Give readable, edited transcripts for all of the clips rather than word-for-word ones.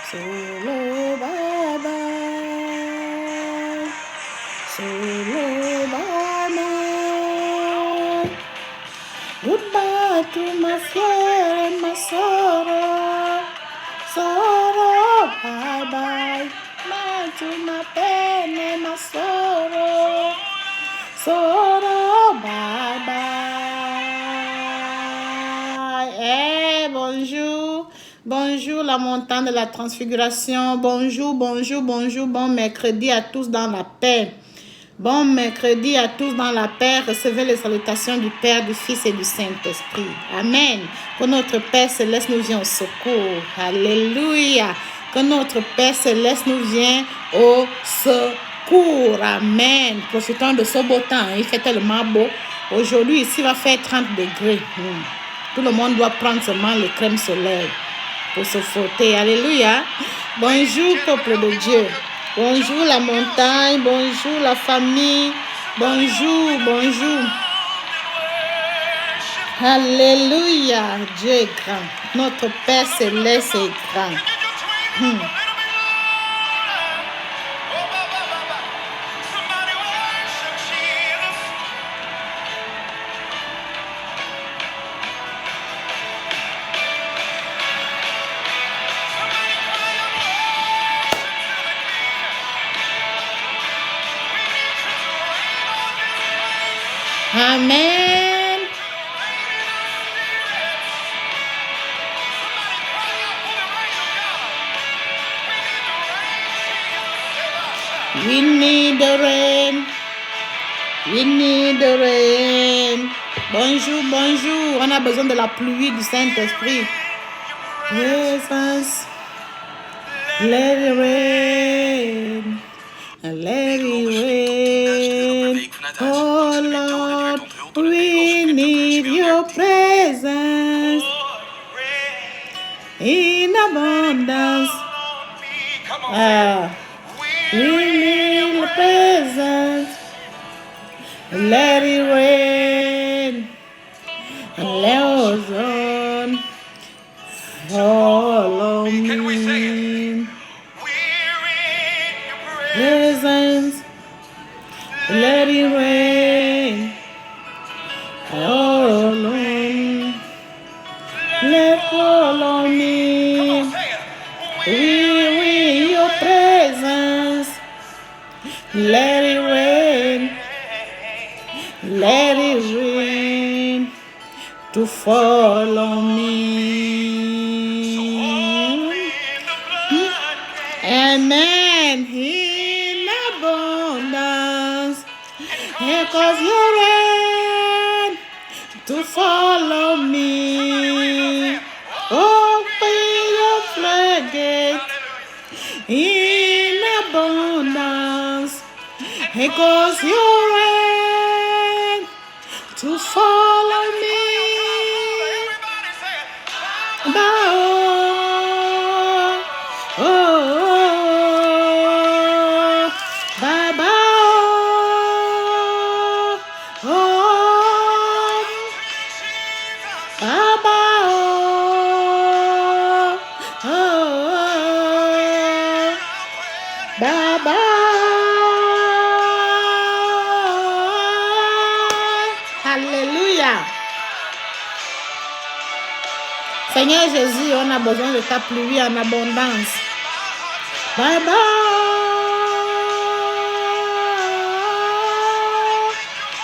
Solo bye bye. Solo bye bye. Goodbye to my fear and my sorrow. Sorrow bye bye. Bye to my pain and my sorrow. Sorrow bye bye. Hey, bonjour. Bonjour la montagne de la transfiguration. Bonjour, bonjour, bonjour. Bon mercredi à tous dans la paix. Bon mercredi à tous dans la paix. Recevez les salutations du Père, du Fils et du Saint-Esprit. Amen. Que notre Père céleste nous vienne au secours. Alléluia. Que notre Père céleste nous vienne au secours. Amen. Profitons de ce beau temps. Il fait tellement beau. Aujourd'hui, ici, il va faire 30 degrés. Tout le monde doit prendre seulement le crème soleil pour se frotter. Alléluia. Bonjour, peuple de Dieu. Bonjour la montagne, bonjour la famille, bonjour, bonjour. Alléluia, Dieu est grand. Notre Père céleste est grand. Amen. We need the rain. We need the rain. Bonjour, bonjour. On a besoin de la pluie du Saint-Esprit. Yes, let it rain. Let it rain. Oh Lord, we need your presence in abundance. We need your presence. Let it rain. Let us on. Follow me. Presence. Let it rain. Follow me. Let follow me. We your presence. Let it rain. Let it rain to follow me. Amen. In abundance. Because you're rain to follow me. Open your floodgate in abundance. Because you're rain to follow me. Alléluia. Seigneur Jésus, on a besoin de ta pluie en abondance. Bye bye.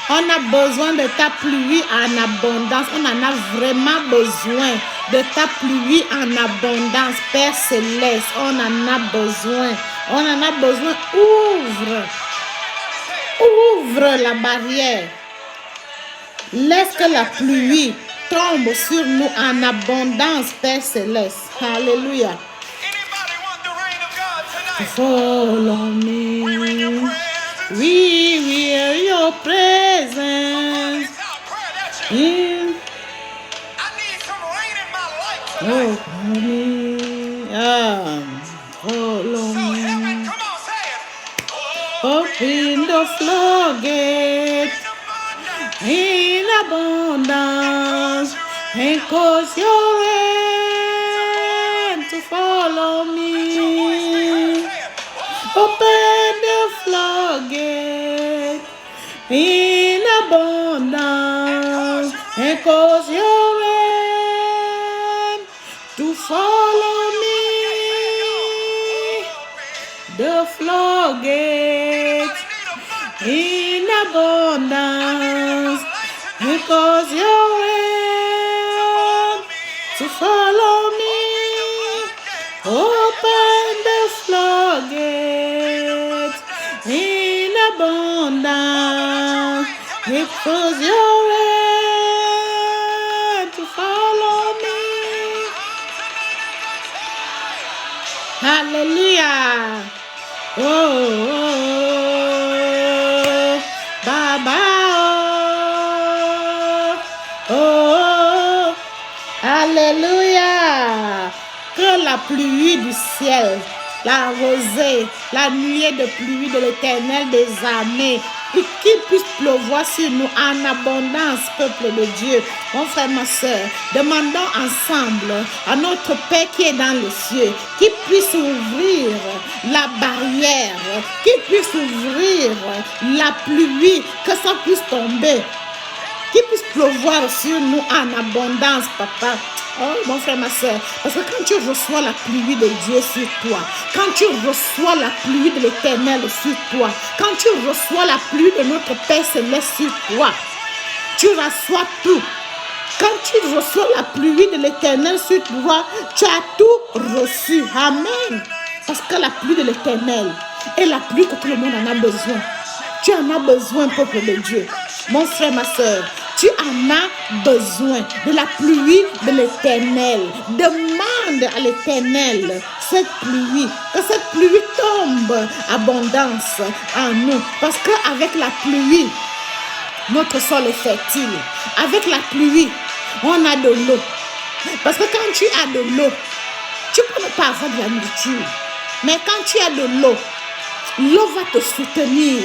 On a besoin de ta pluie en abondance. On en a vraiment besoin de ta pluie en abondance. Père Céleste, on en a besoin. On en a besoin. Ouvre la barrière. Laisse que la pluie tombe sur nous en abondance, Père Céleste. Alléluia. Follow me. We will your presence. Follow me. Open the floodgate in abundance, and cause your rain to follow me. Because you reign to follow me. The floodgates in abundance. Because you reign to follow me. Open the floodgates in abundance. Because you're ready to follow me. Hallelujah. Oh, Baba. Oh, Alléluia. Que la pluie du ciel, la rosée, la nuée de pluie de l'Éternel des armées, qu'il puisse pleuvoir sur nous en abondance, peuple de Dieu. Mon frère, ma soeur, demandons ensemble à notre Père qui est dans les cieux, qu'il puisse ouvrir la barrière, qu'il puisse ouvrir la pluie, que ça puisse tomber, qu'il puisse pleuvoir sur nous en abondance, papa. Oh, mon frère, ma soeur, parce que quand tu reçois la pluie de Dieu sur toi, quand tu reçois la pluie de l'Éternel sur toi, quand tu reçois la pluie de notre Père Céleste sur toi, tu reçois tout. Quand tu reçois la pluie de l'Éternel sur toi, tu as tout reçu. Amen. Parce que la pluie de l'Éternel est la pluie que tout le monde en a besoin. Tu en as besoin, peuple de Dieu. Mon frère, ma soeur, tu en as besoin de la pluie de l'Éternel. Demande à l'Éternel cette pluie, que cette pluie tombe abondance en nous. Parce qu'avec la pluie, notre sol est fertile. Avec la pluie, on a de l'eau. Parce que quand tu as de l'eau, tu peux ne pas avoir de la nourriture. Mais quand tu as de l'eau, l'eau va te soutenir.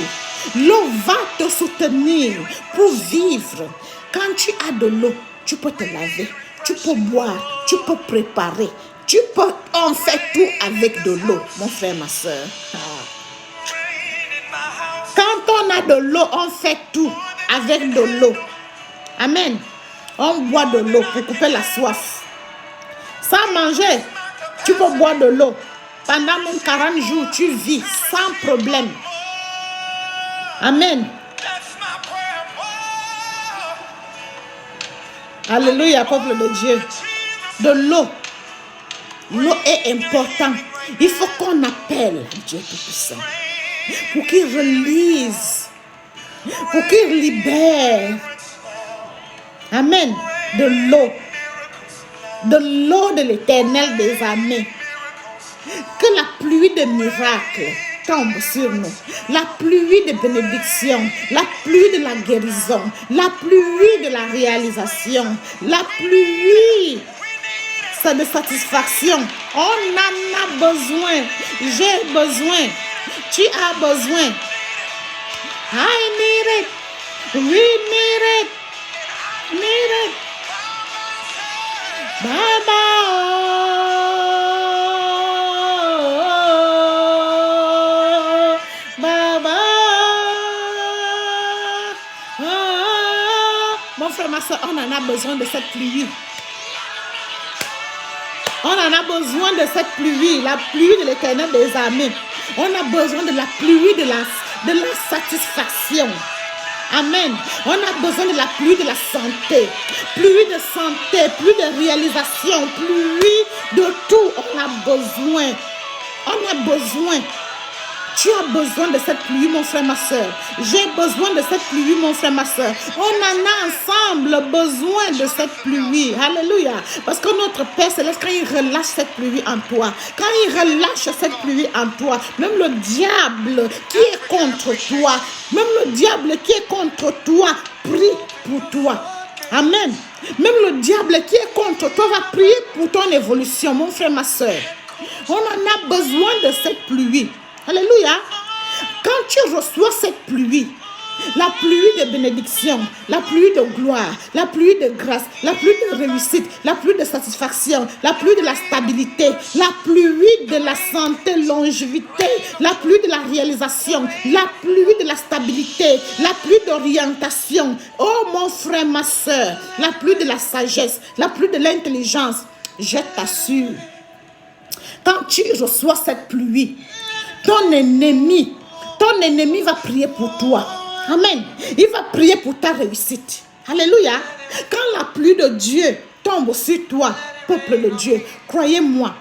L'eau va te soutenir pour vivre. Quand tu as de l'eau, tu peux te laver, tu peux boire, tu peux préparer, tu peux en faire tout avec de l'eau, mon frère, ma soeur. Quand on a de l'eau, on fait tout avec de l'eau. Amen. On boit de l'eau pour couper la soif. Sans manger, tu peux boire de l'eau. Pendant même 40 jours, tu vis sans problème. Amen. Alléluia, peuple de Dieu. De l'eau. L'eau est importante. Il faut qu'on appelle Dieu Tout-Puissant pour qu'il relise, pour qu'il libère. Amen. De l'eau. De l'eau de l'Éternel des armées. Que la pluie de miracles tombe sur nous. La pluie de bénédiction, la pluie de la guérison, la pluie de la réalisation, la pluie de satisfaction. On en a besoin. J'ai besoin. Tu as besoin. I need it. We need it. Need it. Baba. On en a besoin de cette pluie. On en a besoin de cette pluie, la pluie de l'Éternel des armées. On a besoin de la pluie de la satisfaction. Amen. On a besoin de la pluie de la santé. Pluie de santé, pluie de réalisation, pluie de tout. On a besoin. On a besoin. Tu as besoin de cette pluie, mon frère, ma soeur. J'ai besoin de cette pluie, mon frère, ma soeur. On en a ensemble besoin de cette pluie. Alléluia. Parce que notre Père Céleste, quand il relâche cette pluie en toi, quand il relâche cette pluie en toi, même le diable qui est contre toi, même le diable qui est contre toi, prie pour toi. Amen. Même le diable qui est contre toi va prier pour ton évolution, mon frère, ma soeur. On en a besoin de cette pluie. Alléluia. Quand tu reçois cette pluie, La pluie de bénédiction, la pluie de gloire, la pluie de grâce, la pluie de réussite, la pluie de satisfaction, la pluie de la stabilité, la pluie de la santé, longévité, la pluie de la réalisation, la pluie de la stabilité, la pluie d'orientation. Oh mon frère, ma soeur, la pluie de la sagesse, la pluie de l'intelligence. Je t'assure, quand tu reçois cette pluie, ton ennemi va prier pour toi. Amen. Il va prier pour ta réussite. Alléluia. Quand la pluie de Dieu tombe sur toi, peuple de Dieu, croyez-moi,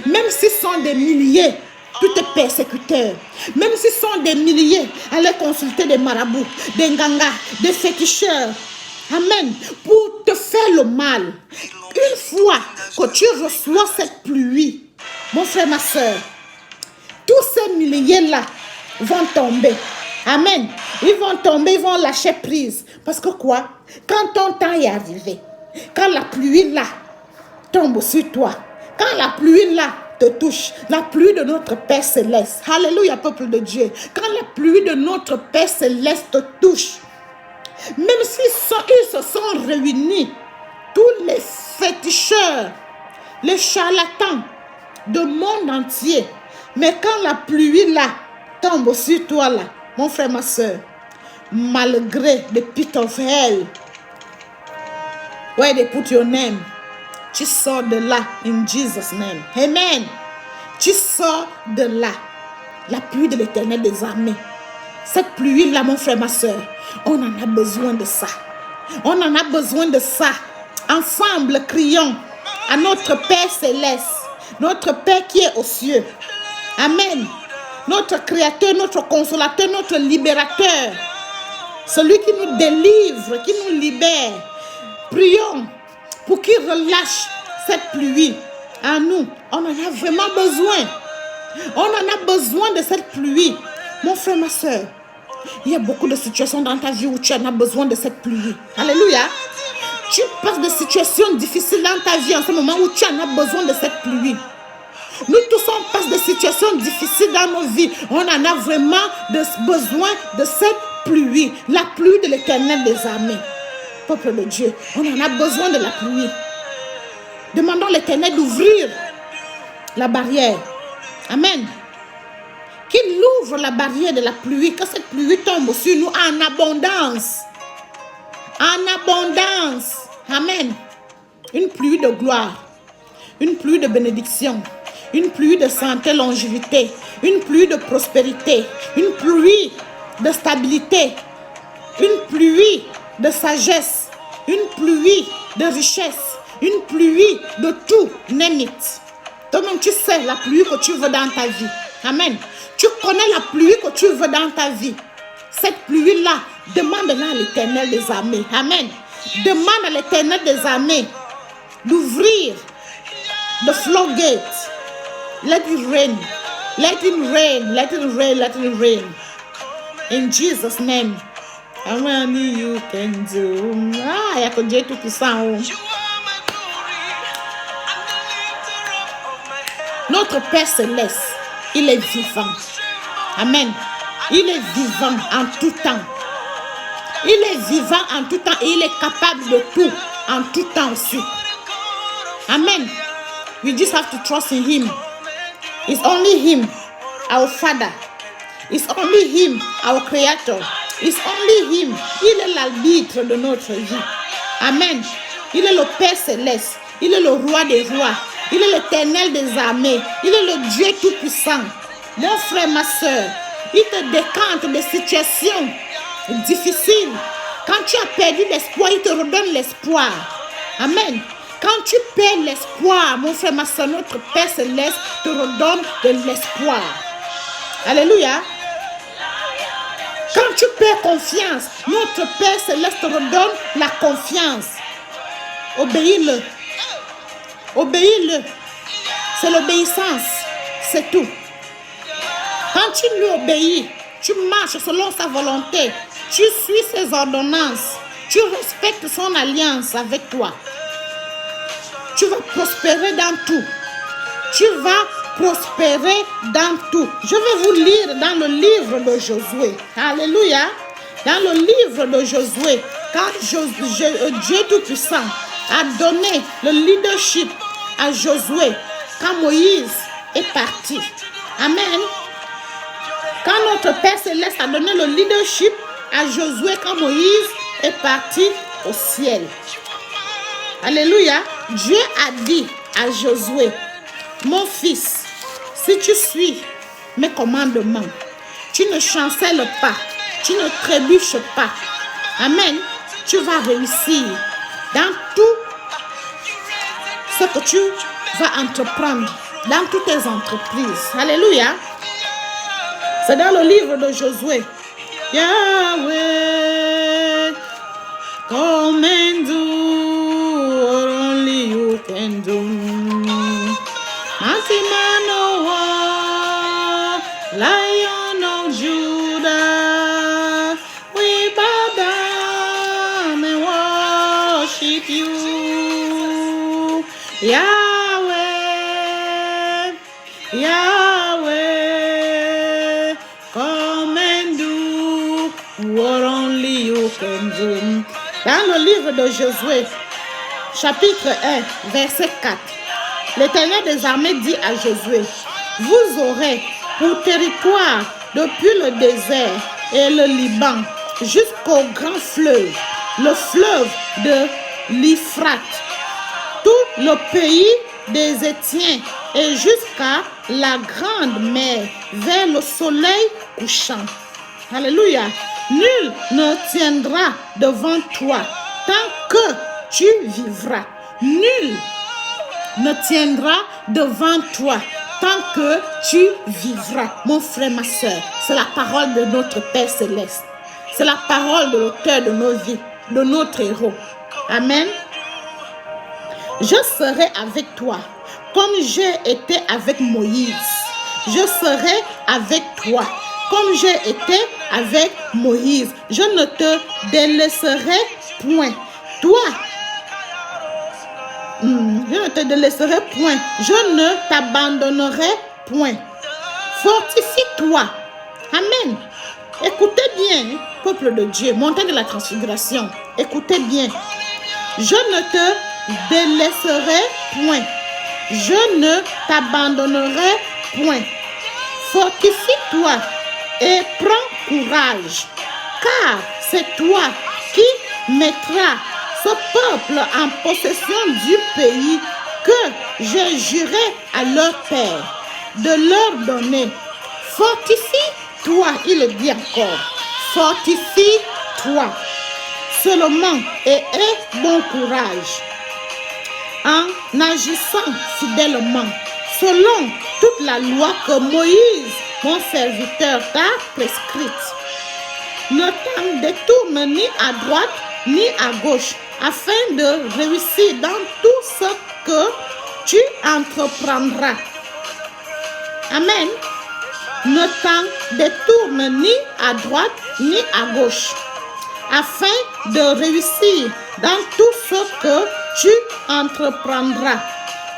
même s'ils sont des milliers, tous tes persécuteurs, même s'ils sont des milliers, allez consulter des marabouts, des ngangas, des féticheurs. Amen. Pour te faire le mal. Une fois que tu reçois cette pluie, mon frère, ma soeur, tous ces milliers-là vont tomber. Amen. Ils vont tomber, ils vont lâcher prise. Parce que quoi? Quand ton temps est arrivé, quand la pluie là tombe sur toi, quand la pluie là te touche, la pluie de notre Père Céleste, alléluia peuple de Dieu, quand la pluie de notre Père Céleste te touche, même s'ils se sont réunis, tous les féticheurs, les charlatans du monde entier, mais quand la pluie là tombe sur toi là, mon frère, ma soeur, malgré the pit of hell, where they put your name, tu sors de là, in Jesus' name. Amen. Tu sors de là. La pluie de l'Éternel des armées. Cette pluie-là, mon frère, ma soeur, on en a besoin de ça. On en a besoin de ça. Ensemble, crions à notre Père Céleste, notre Père qui est aux cieux. Amen. Notre Créateur, notre Consolateur, notre Libérateur. Celui qui nous délivre, qui nous libère. Prions pour qu'il relâche cette pluie en nous. On en a vraiment besoin. On en a besoin de cette pluie. Mon frère, ma soeur, il y a beaucoup de situations dans ta vie où tu en as besoin de cette pluie. Alléluia. Tu passes de situations difficiles dans ta vie en ce moment où tu en as besoin de cette pluie. Nous tous, on passe de situations difficiles dans nos vies. On en a vraiment besoin de cette pluie. La pluie de l'Éternel des armées. Peuple de Dieu, on en a besoin de la pluie. Demandons à l'Éternel d'ouvrir la barrière. Amen. Qu'il ouvre la barrière de la pluie, que cette pluie tombe sur nous en abondance. En abondance. Amen. Une pluie de gloire. Une pluie de bénédiction. Une pluie de santé, longévité. Une pluie de prospérité. Une pluie de stabilité. Une pluie de sagesse. Une pluie de richesse. Une pluie de tout. Name it. Toi-même, tu sais la pluie que tu veux dans ta vie. Amen. Tu connais la pluie que tu veux dans ta vie. Cette pluie-là, demande-la à l'Éternel des armées. Amen. Demande à l'Éternel des armées d'ouvrir the floodgates. Let it rain. Let it rain. Let it rain. Let it rain. In Jesus' name. How many you can do? Ah, il y a que Dieu Tout-Puissant. Notre Père Céleste, il est vivant. Amen. Il est vivant en tout temps. Il est vivant en tout temps et il est capable de tout en tout temps aussi. Amen. We just have to trust in Him. It's only Him, our Father. It's only Him, our Creator. It's only Him. Il est l'arbitre de notre vie. Amen. Il est le Père Céleste. Il est le Roi des rois. Il est l'Éternel des armées. Il est le Dieu Tout-Puissant. Mon frère, ma soeur, il te décante des situations difficiles. Quand tu as perdu l'espoir, il te redonne l'espoir. Amen. Quand tu perds l'espoir, mon frère, ma soeur, notre Père Céleste te redonne de l'espoir. Alléluia. Quand tu perds confiance, notre Père Céleste te redonne la confiance. Obéis-le. Obéis-le. C'est l'obéissance. C'est tout. Quand tu lui obéis, tu marches selon sa volonté. Tu suis ses ordonnances. Tu respectes son alliance avec toi. Tu vas prospérer dans tout. Tu vas prospérer dans tout. Je vais vous lire dans le livre de Josué. Alléluia. Dans le livre de Josué, quand Dieu Tout-Puissant a donné le leadership à Josué, quand Moïse est parti. Amen. Quand notre Père Céleste a donné le leadership à Josué, quand Moïse est parti au ciel. Alléluia. Dieu a dit à Josué, mon fils, si tu suis mes commandements, tu ne chancelles pas, tu ne trébuches pas. Amen. Tu vas réussir dans tout ce que tu vas entreprendre, dans toutes tes entreprises. Alléluia. C'est dans le livre de Josué. Yahweh, come and do what only you can do. Mighty man of war, Lion of Judah, we bow down and worship you. Yahweh, Yahweh, come and do what only you can do. Dans le livre de Josué, chapitre 1, verset 4, l'Éternel des armées dit à Josué, vous aurez pour territoire depuis le désert et le Liban jusqu'au grand fleuve, le fleuve de l'Euphrate, tout le pays des Hétiens et jusqu'à la grande mer vers le soleil couchant. Alléluia. Nul ne tiendra devant toi tant que tu vivras. Nul ne tiendra devant toi tant que tu vivras. Mon frère, ma soeur, c'est la parole de notre Père Céleste. C'est la parole de l'auteur de nos vies, de notre héros. Amen. Je serai avec toi comme j'ai été avec Moïse. Je serai avec toi comme j'ai été avec Moïse. Je ne te délaisserai point. Toi, je ne te délaisserai point. Je ne t'abandonnerai point. Fortifie-toi. Amen. Écoutez bien, peuple de Dieu, montagne de la transfiguration. Écoutez bien. Je ne te délaisserai point. Je ne t'abandonnerai point. Fortifie-toi et prends courage, car c'est toi qui mettras ce peuple en possession du pays que j'ai juré à leur père de leur donner. Fortifie-toi, il le dit encore. Fortifie-toi seulement et aie bon courage en agissant fidèlement selon toute la loi que Moïse, mon serviteur, t'a prescrite. Ne t'en détourne ni à droite ni à gauche, afin de réussir dans tout ce que tu entreprendras. Amen. Ne t'en détourne ni à droite ni à gauche, afin de réussir dans tout ce que tu entreprendras.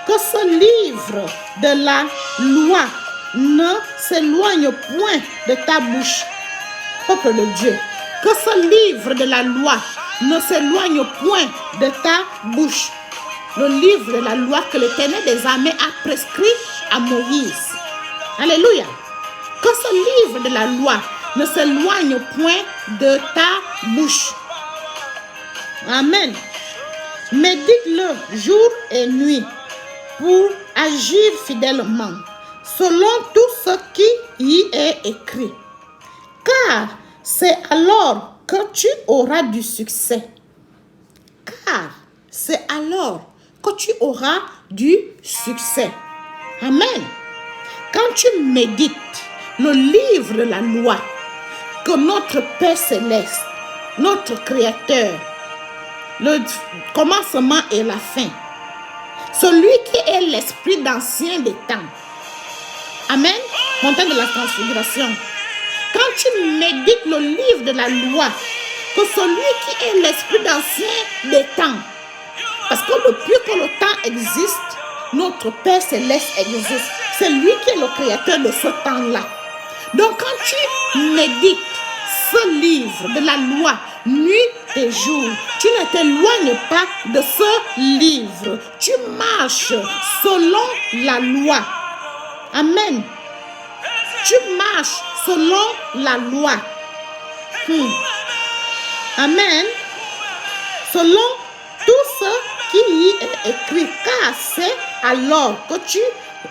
Que ce livre de la loi ne s'éloigne point de ta bouche, peuple de Dieu. Que ce livre de la loi ne s'éloigne point de ta bouche. Le livre de la loi que l'Éternel des armées a prescrit à Moïse. Alléluia. Que ce livre de la loi ne s'éloigne point de ta bouche. Amen. Médite-le jour et nuit pour agir fidèlement selon tout ce qui y est écrit. Car c'est alors que tu auras du succès. Car c'est alors que tu auras du succès. Amen. Quand tu médites le livre de la loi que notre Père Céleste, notre Créateur, le commencement et la fin, celui qui est l'esprit d'ancien des temps. Amen. Montagne de la transfiguration. Quand tu médites le livre de la loi, que celui qui est l'esprit d'ancien des temps, parce que depuis que le temps existe, notre Père Céleste existe. C'est lui qui est le créateur de ce temps-là. Donc quand tu médites ce livre de la loi, nuit et jour. Tu ne t'éloignes pas de ce livre. Tu marches selon la loi. Amen. Tu marches selon la loi. Amen. Selon tout ce qui y est écrit, car c'est alors que tu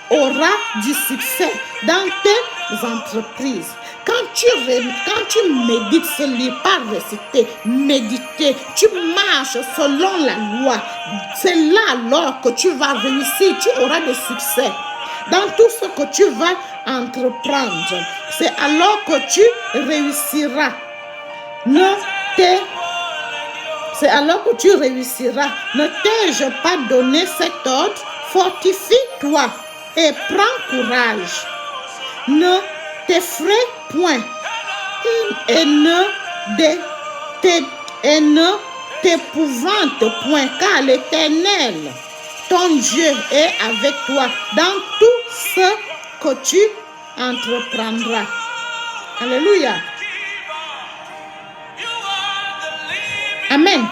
auras du succès dans tes entreprises. Quand tu médites ce livre, pas réciter, méditer, tu marches selon la loi. C'est là alors que tu vas réussir, tu auras du succès dans tout ce que tu vas entreprendre. C'est alors que tu réussiras. C'est alors que tu réussiras. Ne t'ai-je pas donné cet ordre? Fortifie-toi et prends courage. Ne t'effraie point et ne t'épouvante point, car l'Éternel, ton Dieu, est avec toi dans tout ce que tu entreprendras. Alléluia. Amen.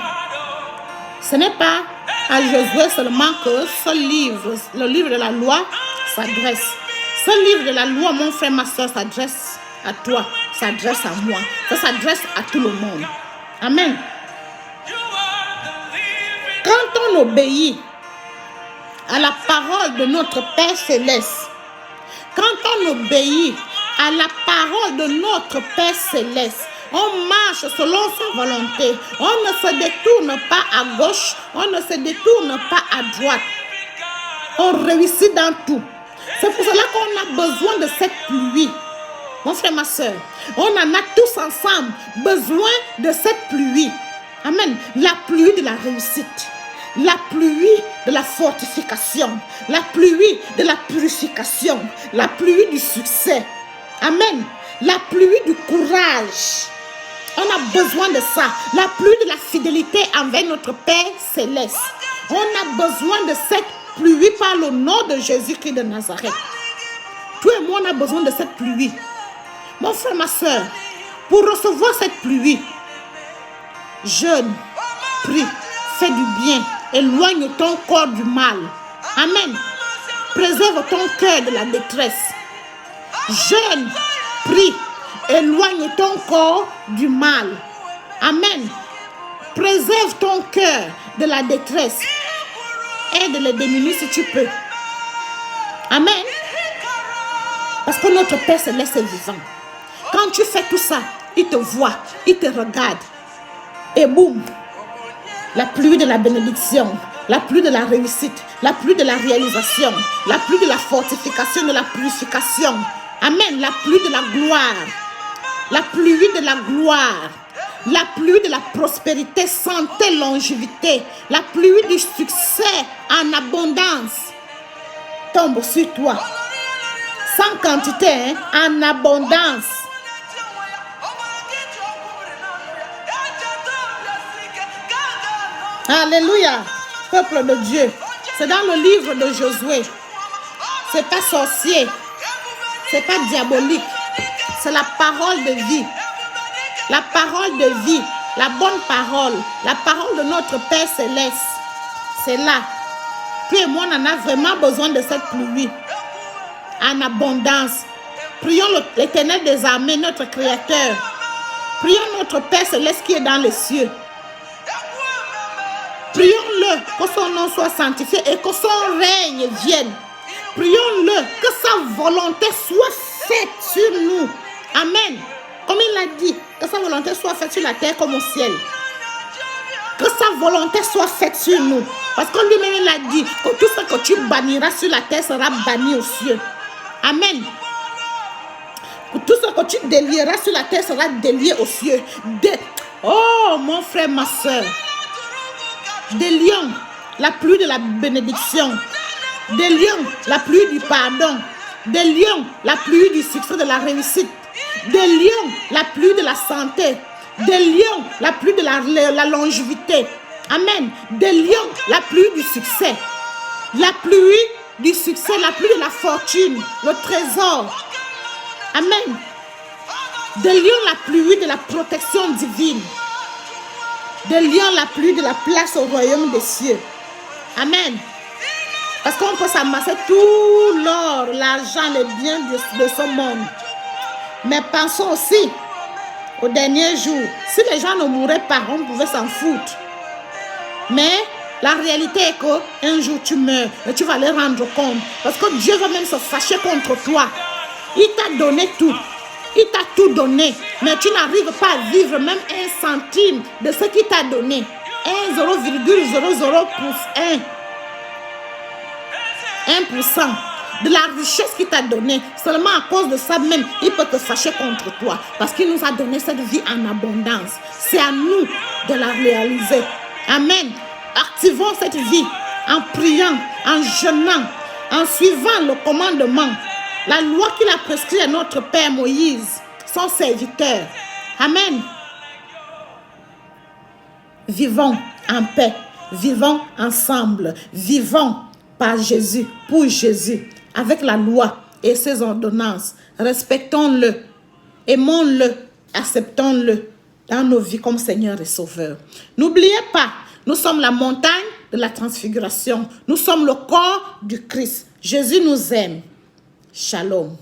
Ce n'est pas à Josué seulement que ce livre, le livre de la loi, s'adresse. Ce livre de la loi, mon frère, ma soeur, s'adresse à toi, s'adresse à moi, ça s'adresse à tout le monde. Amen. Quand on obéit à la parole de notre Père Céleste, quand on obéit à la parole de notre Père Céleste, on marche selon sa volonté. On ne se détourne pas à gauche, on ne se détourne pas à droite. On réussit dans tout. C'est pour cela qu'on a besoin de cette pluie. Mon frère, ma soeur, on en a tous ensemble besoin de cette pluie. Amen. La pluie de la réussite. La pluie de la fortification. La pluie de la purification. La pluie du succès. Amen. La pluie du courage. On a besoin de ça. La pluie de la fidélité envers notre Père Céleste. On a besoin de cette pluie par le nom de Jésus-Christ de Nazareth. Toi et moi, on a besoin de cette pluie. Mon frère, ma soeur, pour recevoir cette pluie, jeûne, prie, fais du bien, éloigne ton corps du mal. Amen. Préserve ton cœur de la détresse. Jeûne, prie, éloigne ton corps du mal. Amen. Préserve ton cœur de la détresse. Aide les démunis si tu peux. Amen. Parce que notre Père Céleste est vivant. Quand tu fais tout ça, il te voit, il te regarde. Et boum, la pluie de la bénédiction, la pluie de la réussite, la pluie de la réalisation, la pluie de la fortification, de la purification. Amen. La pluie de la gloire. La pluie de la gloire. La pluie de la prospérité, santé, longévité. La pluie du succès en abondance tombe sur toi. Sans quantité, en abondance. Alléluia, peuple de Dieu. C'est dans le livre de Josué. C'est pas sorcier. C'est pas diabolique. C'est la parole de vie. La parole de vie. La bonne parole. La parole de notre Père Céleste. C'est là. Toi et moi, on en a vraiment besoin de cette pluie. En abondance. Prions l'Éternel des armées, notre Créateur. Prions notre Père Céleste qui est dans les cieux. Prions-le que son nom soit sanctifié et que son règne vienne. Prions-le que sa volonté soit faite sur nous. Amen. Comme il l'a dit, que sa volonté soit faite sur la terre comme au ciel. Que sa volonté soit faite sur nous. Parce que lui-même il a dit que tout ce que tu banniras sur la terre sera banni aux cieux. Amen. Que tout ce que tu délieras sur la terre sera délié aux cieux. Oh mon frère, ma soeur. Délions la pluie de la bénédiction. Délions la pluie du pardon. Délions la pluie du succès, de la réussite. Délions la pluie de la santé. Délions la pluie de la longévité. Amen. Délions la pluie du succès. La pluie du succès, la pluie de la fortune, le trésor. Amen. Délions la pluie de la protection divine. Délions la pluie de la place au royaume des cieux. Amen. Parce qu'on peut s'amasser tout l'or, l'argent, les biens de ce monde. Mais pensons aussi au dernier jour. Si les gens ne mouraient pas, on pouvait s'en foutre. Mais la réalité est qu'un jour tu meurs et tu vas les rendre compte. Parce que Dieu va même se fâcher contre toi. Il t'a donné tout. Il t'a tout donné. Mais tu n'arrives pas à vivre même un centime de ce qu'il t'a donné. 1% de la richesse qu'il t'a donné. Seulement à cause de ça même, il peut te fâcher contre toi. Parce qu'il nous a donné cette vie en abondance. C'est à nous de la réaliser. Amen. Activons cette vie en priant, en jeûnant, en suivant le commandement. La loi qu'il a prescrit à notre Père Moïse, son serviteur. Amen. Vivons en paix. Vivons ensemble. Vivons par Jésus, pour Jésus, avec la loi et ses ordonnances. Respectons-le, aimons-le, acceptons-le dans nos vies comme Seigneur et Sauveur. N'oubliez pas, nous sommes la montagne de la transfiguration. Nous sommes le corps du Christ. Jésus nous aime. Shalom.